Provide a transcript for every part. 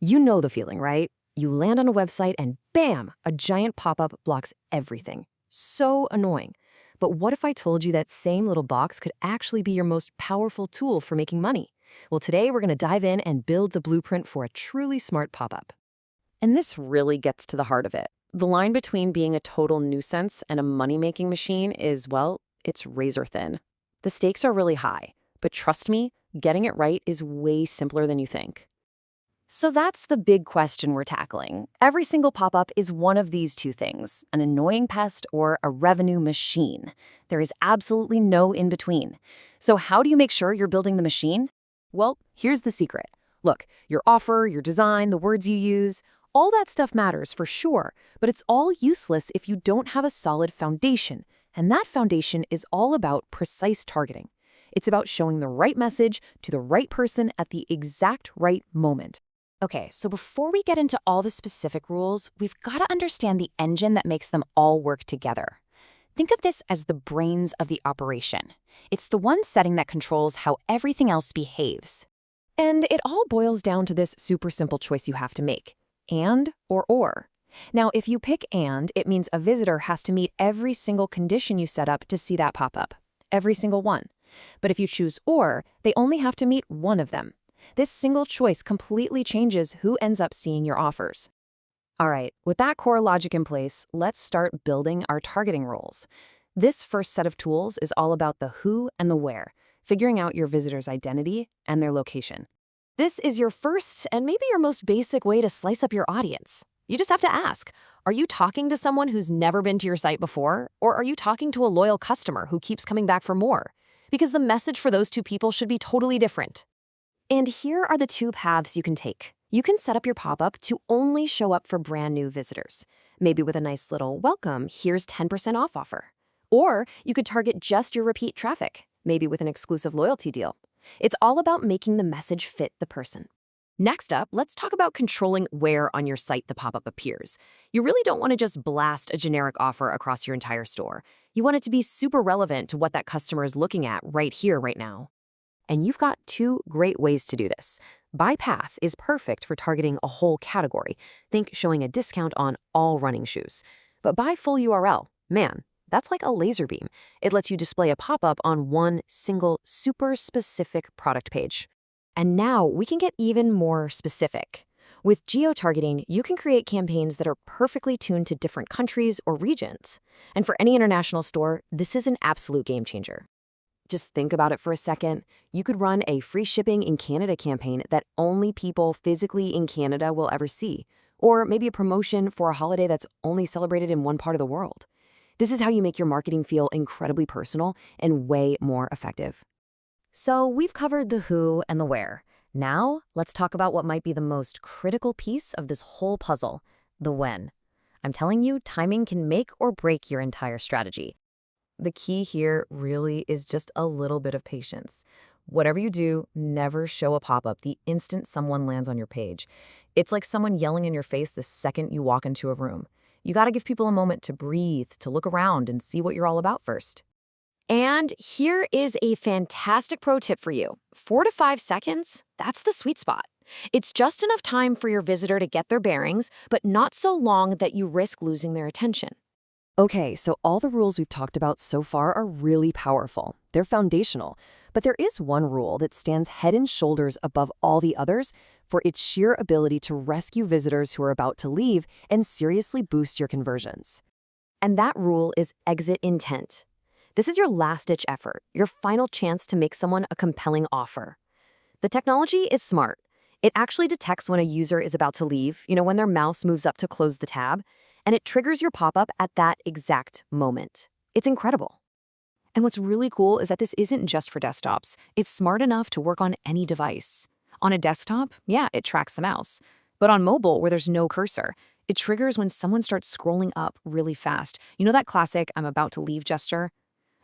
You know the feeling, right? You land on a website and bam, a giant pop-up blocks everything. So annoying. But what if I told you that same little box could actually be your most powerful tool for making money? Well, today we're going to dive in and build the blueprint for a truly smart pop-up. And this really gets to the heart of it. The line between being a total nuisance and a money-making machine is, well, it's razor thin. The stakes are really high, but trust me, getting it right is way simpler than you think. So that's the big question we're tackling. Every single pop-up is one of these two things, an annoying pest or a revenue machine. There is absolutely no in-between. So how do you make sure you're building the machine? Well, here's the secret. Look, your offer, your design, the words you use, all that stuff matters for sure, but it's all useless if you don't have a solid foundation. And that foundation is all about precise targeting. It's about showing the right message to the right person at the exact right moment. Okay, so before we get into all the specific rules, we've got to understand the engine that makes them all work together. Think of this as the brains of the operation. It's the one setting that controls how everything else behaves. And it all boils down to this super simple choice you have to make: and or. Now, if you pick and, it means a visitor has to meet every single condition you set up to see that pop up. Every single one. But if you choose or, they only have to meet one of them. This single choice completely changes who ends up seeing your offers. All right, with that core logic in place, let's start building our targeting rules. This first set of tools is all about the who and the where, figuring out your visitor's identity and their location. This is your first and maybe your most basic way to slice up your audience. You just have to ask, are you talking to someone who's never been to your site before, or are you talking to a loyal customer who keeps coming back for more? Because the message for those two people should be totally different. And here are the two paths you can take. You can set up your pop-up to only show up for brand new visitors, maybe with a nice little welcome, here's 10% off offer. Or you could target just your repeat traffic, maybe with an exclusive loyalty deal. It's all about making the message fit the person. Next up, let's talk about controlling where on your site the pop-up appears. You really don't want to just blast a generic offer across your entire store. You want it to be super relevant to what that customer is looking at right here, right now. And you've got two great ways to do this. By path is perfect for targeting a whole category. Think showing a discount on all running shoes. But by full URL, man, that's like a laser beam. It lets you display a pop-up on one single super specific product page. And now we can get even more specific. With geo-targeting, you can create campaigns that are perfectly tuned to different countries or regions. And for any international store, this is an absolute game changer. Just think about it for a second. You could run a free shipping in Canada campaign that only people physically in Canada will ever see, or maybe a promotion for a holiday that's only celebrated in one part of the world. This is how you make your marketing feel incredibly personal and way more effective. So we've covered the who and the where. Now, let's talk about what might be the most critical piece of this whole puzzle, the when. I'm telling you, timing can make or break your entire strategy. The key here really is just a little bit of patience. Whatever you do, never show a pop-up the instant someone lands on your page. It's like someone yelling in your face the second you walk into a room. You gotta give people a moment to breathe, to look around and see what you're all about first. And here is a fantastic pro tip for you. 4 to 5 seconds, that's the sweet spot. It's just enough time for your visitor to get their bearings, but not so long that you risk losing their attention. Okay, so all the rules we've talked about so far are really powerful. They're foundational. But there is one rule that stands head and shoulders above all the others for its sheer ability to rescue visitors who are about to leave and seriously boost your conversions. And that rule is exit intent. This is your last-ditch effort, your final chance to make someone a compelling offer. The technology is smart. It actually detects when a user is about to leave, when their mouse moves up to close the tab, and it triggers your pop-up at that exact moment. It's incredible. And what's really cool is that this isn't just for desktops. It's smart enough to work on any device. On a desktop, yeah, it tracks the mouse. But on mobile, where there's no cursor, it triggers when someone starts scrolling up really fast. You know that classic "I'm about to leave" gesture?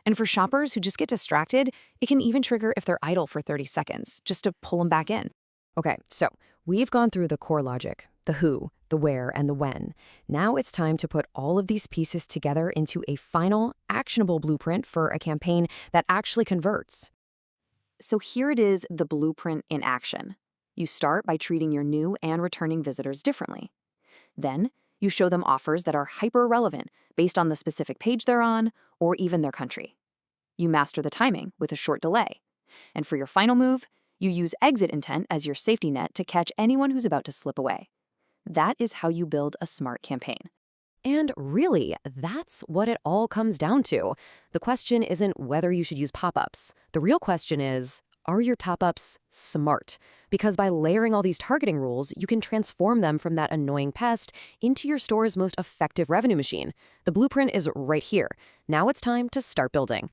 And for shoppers who just get distracted, it can even trigger if they're idle for 30 seconds, just to pull them back in. Okay, so we've gone through the core logic, the who, the where, and the when. Now it's time to put all of these pieces together into a final, actionable blueprint for a campaign that actually converts. So here it is, the blueprint in action. You start by treating your new and returning visitors differently. Then, you show them offers that are hyper-relevant based on the specific page they're on or even their country. You master the timing with a short delay. And for your final move, you use exit intent as your safety net to catch anyone who's about to slip away. That is how you build a smart campaign. And really, that's what it all comes down to. The question isn't whether you should use pop-ups. The real question is, are your top-ups smart? Because by layering all these targeting rules, you can transform them from that annoying pest into your store's most effective revenue machine. The blueprint is right here. Now it's time to start building.